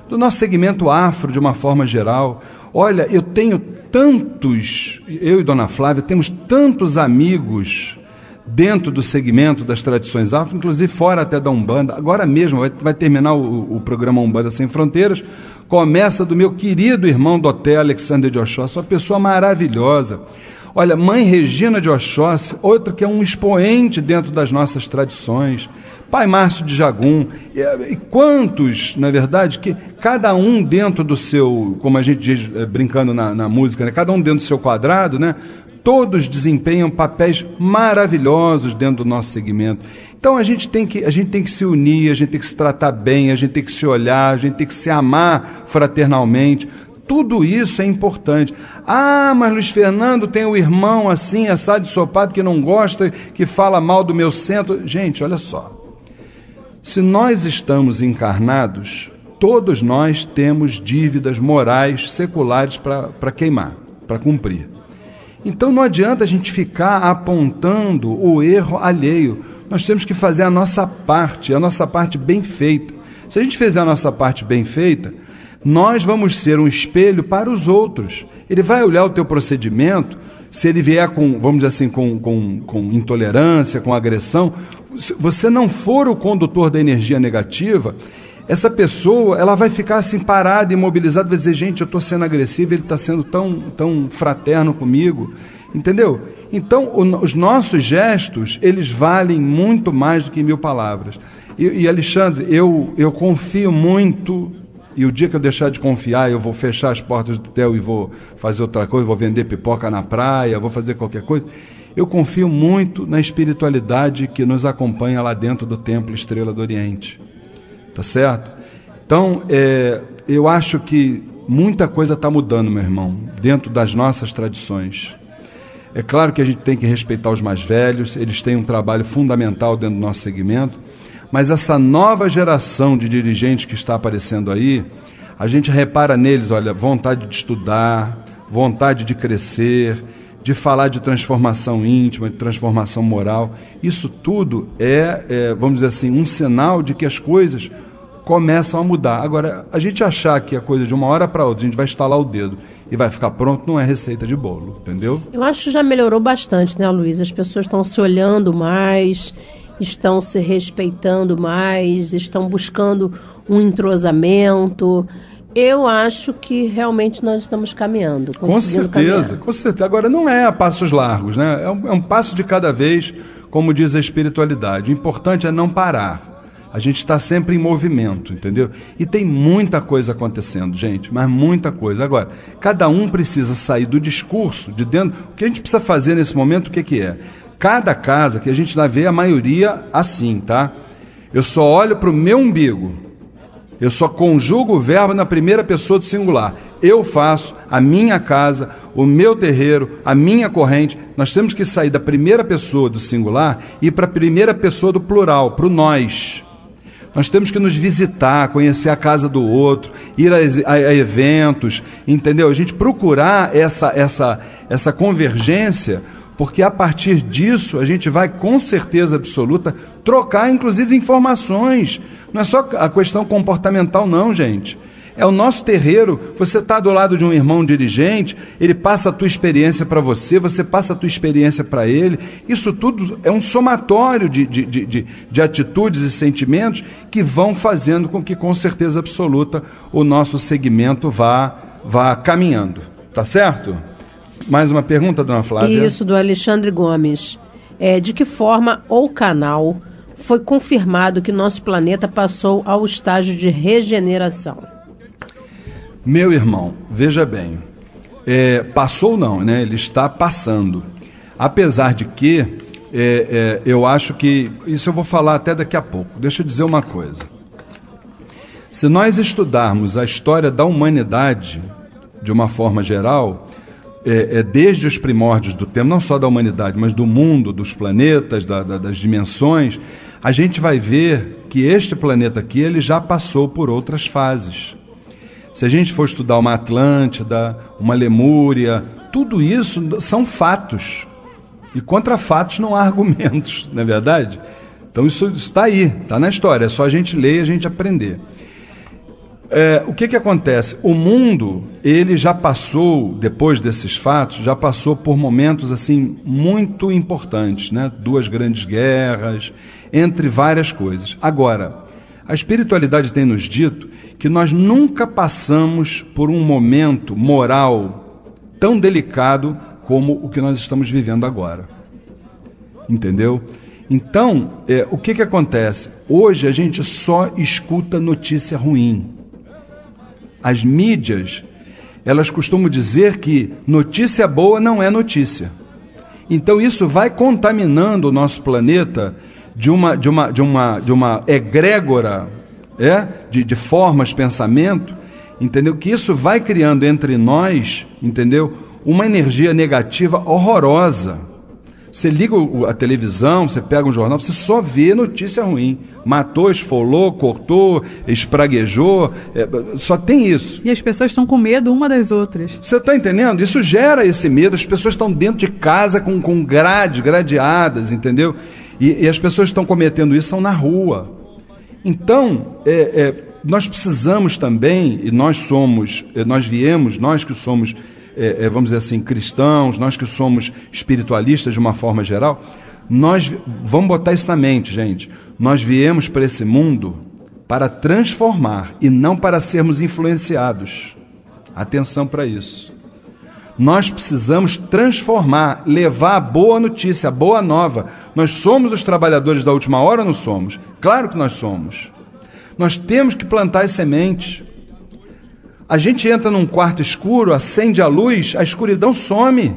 do nosso segmento afro de uma forma geral. Olha, eu tenho tantos, eu e Dona Flávia temos tantos amigos dentro do segmento das tradições afro, inclusive fora até da Umbanda. Agora mesmo vai terminar o programa Umbanda Sem Fronteiras, começa do meu querido irmão Doté Alexander de Oxóssi, uma pessoa maravilhosa. Olha, Mãe Regina de Oxóssi, outra que é um expoente dentro das nossas tradições, Pai Márcio de Jagum, e quantos, na verdade, que cada um dentro do seu, como a gente diz brincando na música, né, cada um dentro do seu quadrado, né, todos desempenham papéis maravilhosos dentro do nosso segmento. Então a gente tem que se unir, a gente tem que se tratar bem, a gente tem que se olhar, a gente tem que se amar fraternalmente. Tudo isso é importante. Ah, mas Luiz Fernando tem o irmão assim, assado e sopado, que não gosta, que fala mal do meu centro. Gente, olha só. Se nós estamos encarnados, todos nós temos dívidas morais, seculares para queimar, para cumprir. Então não adianta a gente ficar apontando o erro alheio. Nós temos que fazer a nossa parte bem feita. Se a gente fizer a nossa parte bem feita, nós vamos ser um espelho para os outros. Ele vai olhar o teu procedimento, se ele vier com, vamos dizer assim, com intolerância, com agressão, se você não for o condutor da energia negativa, essa pessoa ela vai ficar assim parada, imobilizada, vai dizer, gente, eu estou sendo agressivo, ele está sendo tão fraterno comigo, entendeu? Então, os nossos gestos, eles valem muito mais do que 1000 palavras. E Alexandre, eu confio muito. E o dia que eu deixar de confiar, eu vou fechar as portas do hotel e vou fazer outra coisa, vou vender pipoca na praia, vou fazer qualquer coisa. Eu confio muito na espiritualidade que nos acompanha lá dentro do Templo Estrela do Oriente. Tá certo? Então, eu acho que muita coisa está mudando, meu irmão, dentro das nossas tradições. É claro que a gente tem que respeitar os mais velhos, eles têm um trabalho fundamental dentro do nosso segmento, mas essa nova geração de dirigentes que está aparecendo aí, a gente repara neles, olha, vontade de estudar, vontade de crescer, de falar de transformação íntima, de transformação moral. Isso tudo vamos dizer assim, um sinal de que as coisas começam a mudar. Agora, a gente achar que a coisa de uma hora para outra, a gente vai estalar o dedo e vai ficar pronto, não é receita de bolo, entendeu? Eu acho que já melhorou bastante, né, Luiz? As pessoas estão se olhando mais, estão se respeitando mais, estão buscando um entrosamento. Eu acho que realmente nós estamos caminhando. Com certeza. Agora, não é a passos largos, né? É um passo de cada vez, como diz a espiritualidade. O importante é não parar. A gente está sempre em movimento, entendeu? E tem muita coisa acontecendo, gente, mas muita coisa. Agora, cada um precisa sair do discurso, de dentro. O que a gente precisa fazer nesse momento, o que é? Cada casa, que a gente vai ver a maioria assim, tá? Eu só olho para o meu umbigo. Eu só conjugo o verbo na primeira pessoa do singular. Eu faço, a minha casa, o meu terreiro, a minha corrente. Nós temos que sair da primeira pessoa do singular e ir para a primeira pessoa do plural, para o nós. Nós temos que nos visitar, conhecer a casa do outro, ir a eventos, entendeu? A gente procurar essa convergência, porque a partir disso a gente vai, com certeza absoluta, trocar inclusive informações. Não é só a questão comportamental não, gente. É o nosso terreiro. Você está do lado de um irmão dirigente, ele passa a tua experiência para você, você passa a tua experiência para ele. Isso tudo é um somatório de atitudes e sentimentos que vão fazendo com que, com certeza absoluta, o nosso segmento vá caminhando. Tá certo? Mais uma pergunta, dona Flávia? Isso, do Alexandre Gomes. De que forma ou canal foi confirmado que nosso planeta passou ao estágio de regeneração? Meu irmão, veja bem, passou não, né? Ele está passando. Apesar de que, eu acho que, isso eu vou falar até daqui a pouco, deixa eu dizer uma coisa. Se nós estudarmos a história da humanidade, de uma forma geral, desde os primórdios do tempo, não só da humanidade, mas do mundo, dos planetas, das dimensões, a gente vai ver que este planeta aqui, ele já passou por outras fases. Se a gente for estudar uma Atlântida, uma Lemúria, tudo isso são fatos. E contra fatos não há argumentos, não é verdade? Então isso está aí, está na história, é só a gente ler e a gente aprender. O que acontece? O mundo, ele já passou, depois desses fatos, já passou por momentos assim muito importantes, né? 2 grandes guerras, entre várias coisas. Agora, a espiritualidade tem nos dito que nós nunca passamos por um momento moral tão delicado como o que nós estamos vivendo agora. Entendeu? Então, o que acontece? Hoje a gente só escuta notícia ruim. As mídias, elas costumam dizer que notícia boa não é notícia. Então isso vai contaminando o nosso planeta de uma egrégora, de formas, pensamento, entendeu? Que isso vai criando entre nós, entendeu? Uma energia negativa horrorosa. Você liga a televisão, você pega um jornal, você só vê notícia ruim. Matou, esfolou, cortou, espraguejou, só tem isso. E as pessoas estão com medo uma das outras. Você está entendendo? Isso gera esse medo, as pessoas estão dentro de casa com gradeadas, entendeu? E as pessoas estão cometendo isso, estão na rua. Então, nós precisamos também, e nós que somos, vamos dizer assim, cristãos, nós que somos espiritualistas de uma forma geral, vamos botar isso na mente, gente. Nós viemos para esse mundo para transformar e não para sermos influenciados. Atenção para isso. Nós precisamos transformar, levar a boa notícia, a boa nova. Nós somos os trabalhadores da última hora ou não somos? Claro que nós somos. Nós temos que plantar as sementes. A gente entra num quarto escuro, acende a luz, a escuridão some.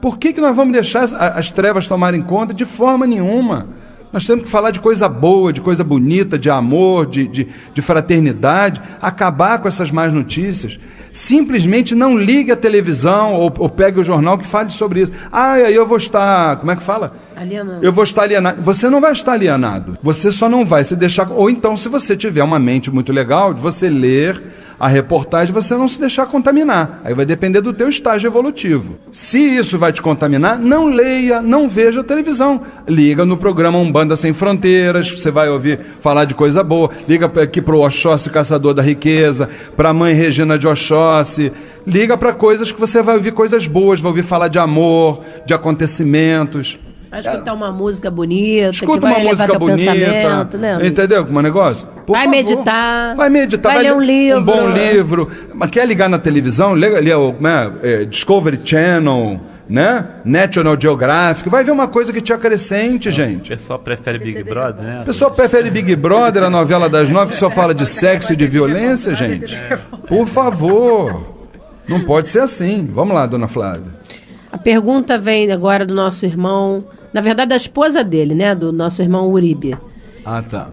Por que nós vamos deixar as trevas tomarem conta? De forma nenhuma. Nós temos que falar de coisa boa, de coisa bonita, de amor, de fraternidade, acabar com essas más notícias. Simplesmente não ligue a televisão ou pegue o jornal que fale sobre isso. Aí eu vou estar, como é que fala? Alienado. Eu vou estar alienado. Você não vai estar alienado. Você só não vai se deixar... Ou então, se você tiver uma mente muito legal, de você ler a reportagem, você não se deixar contaminar. Aí vai depender do teu estágio evolutivo. Se isso vai te contaminar, não leia, não veja a televisão. Liga no programa Umbanda Sem Fronteiras, você vai ouvir falar de coisa boa. Liga aqui para o Oxóssi Caçador da Riqueza, para a Mãe Regina de Oxóssi. Liga para coisas que você vai ouvir coisas boas, vai ouvir falar de amor, de acontecimentos. Vai escutar uma música bonita, escuta que vai uma música bonita, pensamento, né? Entendeu como é o negócio? Vai meditar, vai ler um livro. Um bom livro. Mas quer ligar na televisão? Liga o Discovery Channel, né? National Geographic. Vai ver uma coisa que te acrescente, gente. O pessoal prefere Big Brother, né? O pessoal prefere Big Brother, a novela das 9, que só fala de sexo e de violência, gente. Por favor. Não pode ser assim. Vamos lá, dona Flávia. A pergunta vem agora do nosso irmão, na verdade da esposa dele, né? Do nosso irmão Uribe. Ah, tá.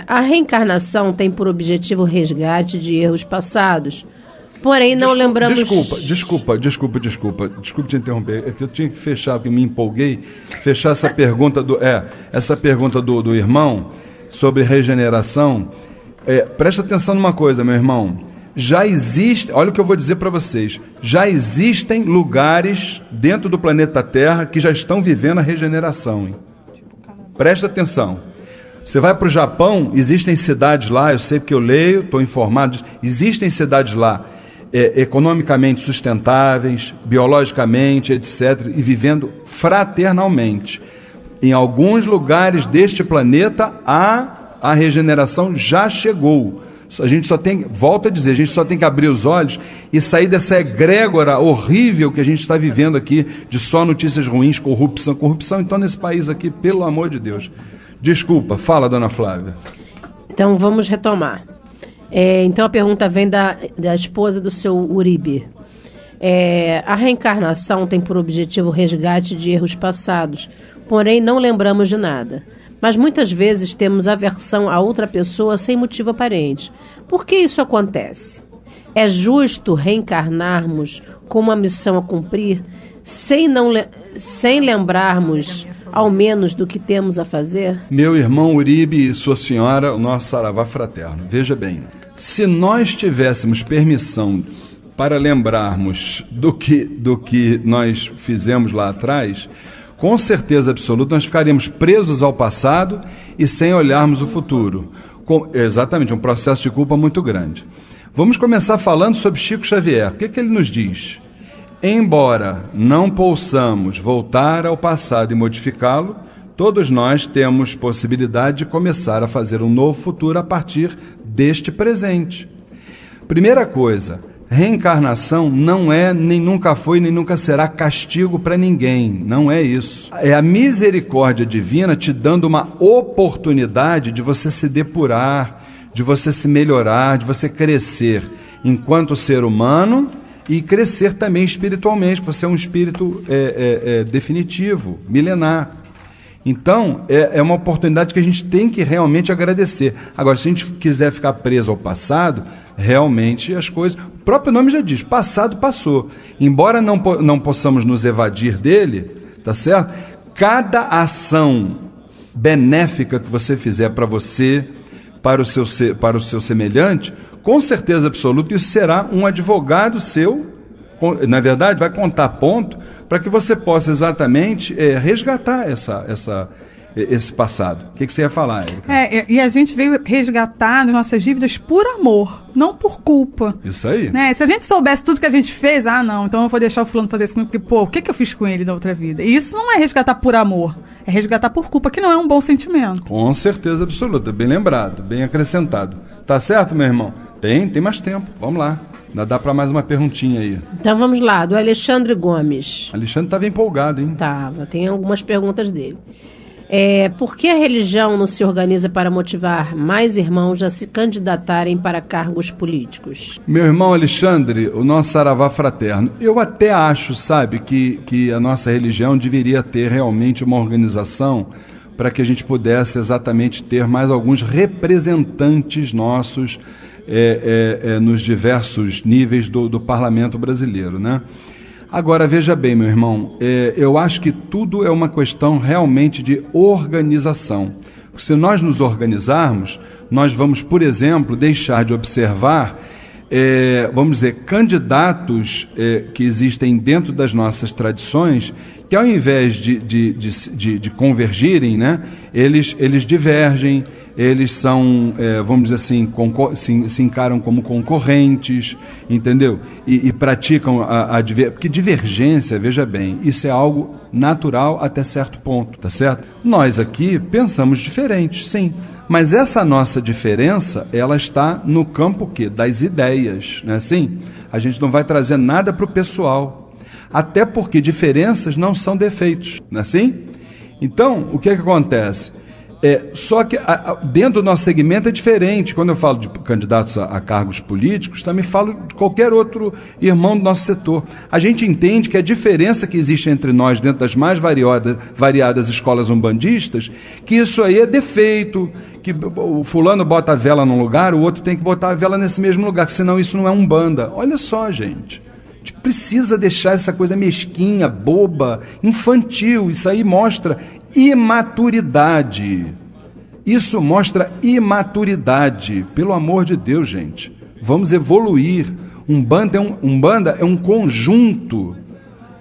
A reencarnação tem por objetivo o resgate de erros passados. Porém, não lembramos... Desculpa te interromper. É que eu tinha que fechar, porque me empolguei. Fechar essa pergunta do irmão sobre regeneração. Presta atenção numa coisa, meu irmão. Já existe, olha o que eu vou dizer para vocês, já existem lugares dentro do planeta Terra que já estão vivendo a regeneração, hein? Presta atenção. Você vai para o Japão, existem cidades lá, eu sei porque eu leio, estou informado, existem cidades lá economicamente sustentáveis, biologicamente, etc., e vivendo fraternalmente. Em alguns lugares deste planeta, a regeneração já chegou. A gente só tem, volto a dizer, a gente só tem que abrir os olhos e sair dessa egrégora horrível que a gente está vivendo aqui, de só notícias ruins, corrupção então nesse país aqui, pelo amor de Deus. Desculpa, fala, dona Flávia. Então vamos retomar. Então a pergunta vem da esposa do seu Uribe. A reencarnação tem por objetivo o resgate de erros passados, porém não lembramos de nada. Mas muitas vezes temos aversão a outra pessoa sem motivo aparente. Por que isso acontece? É justo reencarnarmos com uma missão a cumprir sem lembrarmos ao menos do que temos a fazer? Meu irmão Uribe e sua senhora, o nosso saravá fraterno, veja bem, se nós tivéssemos permissão para lembrarmos do que nós fizemos lá atrás, com certeza absoluta nós ficaríamos presos ao passado e sem olharmos o futuro. Exatamente, um processo de culpa muito grande. Vamos começar falando sobre Chico Xavier. O que ele nos diz? Embora não possamos voltar ao passado e modificá-lo, todos nós temos possibilidade de começar a fazer um novo futuro a partir deste presente. Primeira coisa, reencarnação não é, nem nunca foi, nem nunca será castigo para ninguém. Não é isso. É a misericórdia divina te dando uma oportunidade de você se depurar, de você se melhorar, de você crescer enquanto ser humano e crescer também espiritualmente, porque você é um espírito definitivo, milenar. Então, é uma oportunidade que a gente tem que realmente agradecer. Agora, se a gente quiser ficar preso ao passado, realmente as coisas... O próprio nome já diz, passado passou. Embora não possamos nos evadir dele, tá certo? Cada ação benéfica que você fizer para você, para o seu semelhante, com certeza absoluta, isso será um advogado seu, na verdade, vai contar ponto para que você possa exatamente resgatar esse passado. O que você ia falar, Érica? E a gente veio resgatar as nossas dívidas por amor, não por culpa. Isso aí. Né? Se a gente soubesse tudo que a gente fez, não, então eu vou deixar o fulano fazer isso comigo, porque, o que eu fiz com ele na outra vida? E isso não é resgatar por amor, é resgatar por culpa, que não é um bom sentimento. Com certeza absoluta, bem lembrado, bem acrescentado. Tá certo, meu irmão? Tem mais tempo, vamos lá. Ainda dá para mais uma perguntinha aí. Então vamos lá, do Alexandre Gomes. Alexandre estava empolgado, hein? Tem algumas perguntas dele. Por que a religião não se organiza para motivar mais irmãos a se candidatarem para cargos políticos? Meu irmão Alexandre, o nosso saravá fraterno, eu até acho, sabe, que a nossa religião deveria ter realmente uma organização para que a gente pudesse exatamente ter mais alguns representantes nossos nos diversos níveis do parlamento brasileiro, né? Agora, veja bem, meu irmão, eu acho que tudo é uma questão realmente de organização. Porque se nós nos organizarmos, nós vamos, por exemplo, deixar de observar, vamos dizer, candidatos que existem dentro das nossas tradições, que ao invés de convergirem, né, eles divergem, eles são, vamos dizer assim, se encaram como concorrentes, entendeu? E praticam porque divergência, veja bem, isso é algo natural até certo ponto, tá certo? Nós aqui pensamos diferente, sim, mas essa nossa diferença, ela está no campo das ideias, não é assim? A gente não vai trazer nada para o pessoal, até porque diferenças não são defeitos, não é assim? Então, o que acontece? Só que dentro do nosso segmento é diferente. Quando eu falo de candidatos a cargos políticos, também falo de qualquer outro irmão do nosso setor. A gente entende que a diferença que existe entre nós dentro das mais variadas escolas umbandistas, que isso aí é defeito, que o fulano bota a vela num lugar, o outro tem que botar a vela nesse mesmo lugar, senão isso não é umbanda. Olha só, gente. A gente precisa deixar essa coisa mesquinha, boba, infantil. Isso aí mostra imaturidade. Isso mostra imaturidade. Pelo amor de Deus, gente. Vamos evoluir. Umbanda é um conjunto.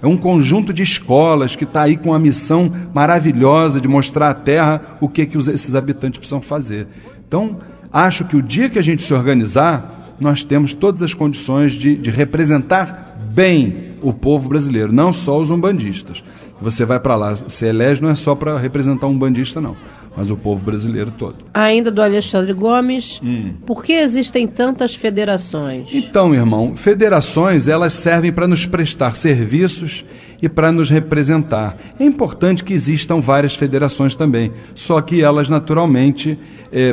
É um conjunto de escolas que está aí com a missão maravilhosa de mostrar à Terra o que esses habitantes precisam fazer. Então, acho que o dia que a gente se organizar, nós temos todas as condições de representar bem o povo brasileiro, não só os umbandistas. Você vai para lá, se elege não é só para representar um umbandista, não, mas o povo brasileiro todo. Ainda do Alexandre Gomes, por que existem tantas federações? Então, irmão, federações, elas servem para nos prestar serviços e para nos representar. É importante que existam várias federações também, só que elas naturalmente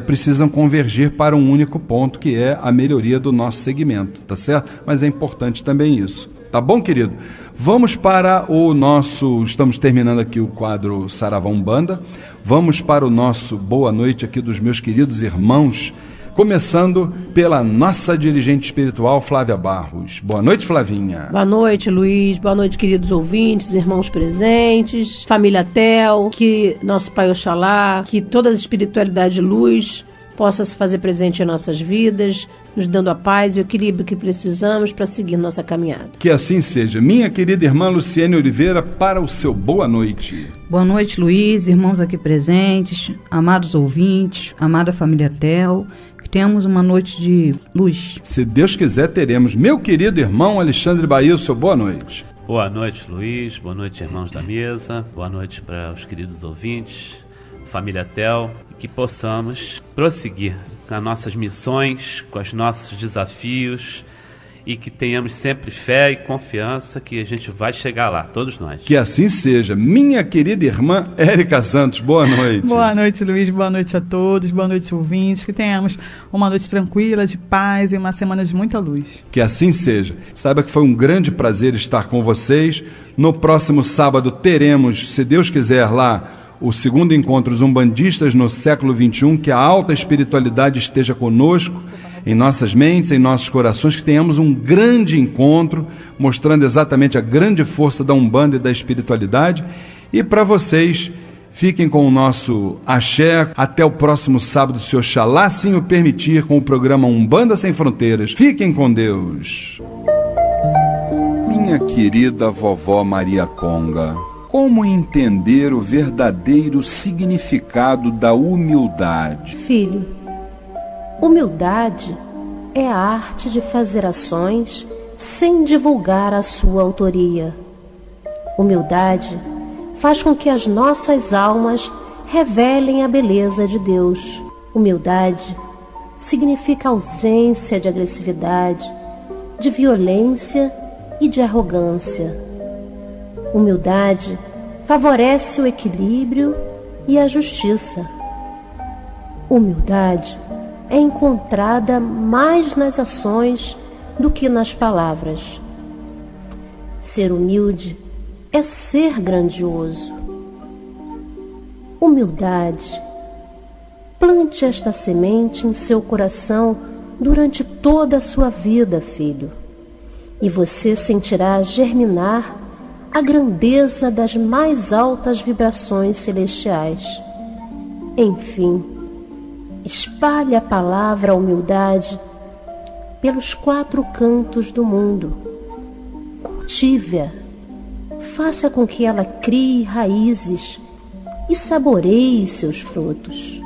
precisam convergir para um único ponto, que é a melhoria do nosso segmento, tá certo? Mas é importante também isso. Tá bom, querido? Vamos para o nosso... Estamos terminando aqui o quadro Saravá Umbanda. Vamos para o nosso boa noite aqui dos meus queridos irmãos, começando pela nossa dirigente espiritual, Flávia Barros. Boa noite, Flavinha. Boa noite, Luiz. Boa noite, queridos ouvintes, irmãos presentes, família Tel, que nosso Pai Oxalá, que toda a espiritualidade de luz possa se fazer presente em nossas vidas, nos dando a paz e o equilíbrio que precisamos para seguir nossa caminhada. Que assim seja. Minha querida irmã Luciene Oliveira, para o seu boa noite. Boa noite, Luiz, irmãos aqui presentes, amados ouvintes, amada família Tel, que tenhamos uma noite de luz. Se Deus quiser, teremos. Meu querido irmão Alexandre Bahia, o seu boa noite. Boa noite, Luiz. Boa noite, irmãos da mesa. Boa noite para os queridos ouvintes, família Tel. Que possamos prosseguir nas nossas missões, com os nossos desafios, e que tenhamos sempre fé e confiança que a gente vai chegar lá, todos nós. Que assim seja. Minha querida irmã Érica Santos, boa noite. Boa noite, Luiz, boa noite a todos, boa noite, ouvintes, que tenhamos uma noite tranquila, de paz e uma semana de muita luz. Que assim seja. Saiba que foi um grande prazer estar com vocês. No próximo sábado teremos, se Deus quiser, lá o segundo encontro dos umbandistas no século XXI, que a alta espiritualidade esteja conosco, em nossas mentes, em nossos corações, que tenhamos um grande encontro, mostrando exatamente a grande força da Umbanda e da espiritualidade. E para vocês, fiquem com o nosso axé. Até o próximo sábado, se Oxalá assim o permitir, com o programa Umbanda Sem Fronteiras. Fiquem com Deus. Minha querida vovó Maria Conga, como entender o verdadeiro significado da humildade? Filho, humildade é a arte de fazer ações sem divulgar a sua autoria. Humildade faz com que as nossas almas revelem a beleza de Deus. Humildade significa ausência de agressividade, de violência e de arrogância. Humildade favorece o equilíbrio e a justiça. Humildade é encontrada mais nas ações do que nas palavras. Ser humilde é ser grandioso. Humildade. Plante esta semente em seu coração durante toda a sua vida, filho, e você sentirá germinar a grandeza das mais altas vibrações celestiais. Enfim, espalhe a palavra humildade pelos 4 cantos do mundo. Cultive-a, faça com que ela crie raízes e saboreie seus frutos.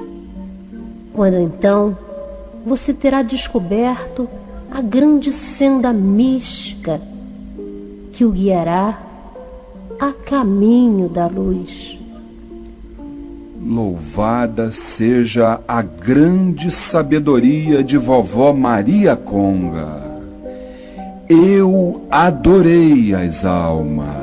Quando então você terá descoberto a grande senda mística que o guiará a caminho da luz. Louvada seja a grande sabedoria de vovó Maria Conga. Eu adorei as almas.